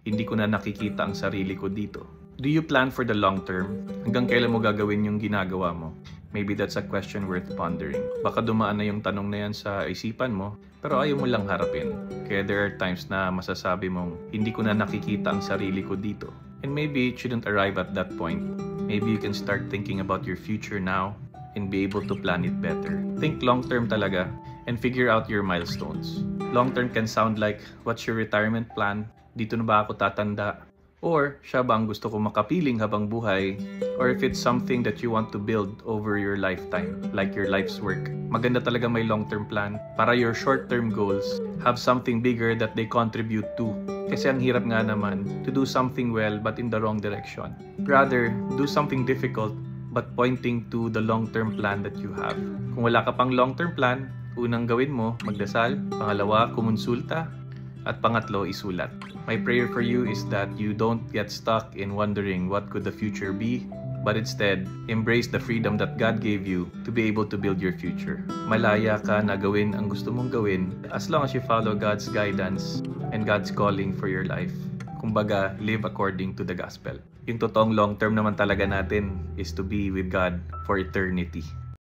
hindi ko na nakikita ang sarili ko dito. Do you plan for the long term? Hanggang kailan mo gagawin yung ginagawa mo? Maybe that's a question worth pondering. Baka dumaan na yung tanong na yan sa isipan mo, pero ayaw mo lang harapin. Kaya there are times na masasabi mong, hindi ko na nakikita ang sarili ko dito. And maybe it shouldn't arrive at that point. Maybe you can start thinking about your future now and be able to plan it better. Think long-term talaga and figure out your milestones. Long-term can sound like, what's your retirement plan? Dito na ba ako tatanda? Or, siya ba ang gusto ko makapiling habang buhay? Or if it's something that you want to build over your lifetime, like your life's work. Maganda talaga may long-term plan para your short-term goals have something bigger that they contribute to. Kasi ang hirap nga naman to do something well but in the wrong direction. Rather, do something difficult but pointing to the long-term plan that you have. Kung wala ka pang long-term plan, unang gawin mo, magdasal. Pangalawa, kumonsulta. At pangatlo, isulat. My prayer for you is that you don't get stuck in wondering what could the future be, but instead, embrace the freedom that God gave you to be able to build your future. Malaya ka na gawin ang gusto mong gawin as long as you follow God's guidance and God's calling for your life. Kumbaga, live according to the gospel. Yung totoong long term naman talaga natin is to be with God for eternity.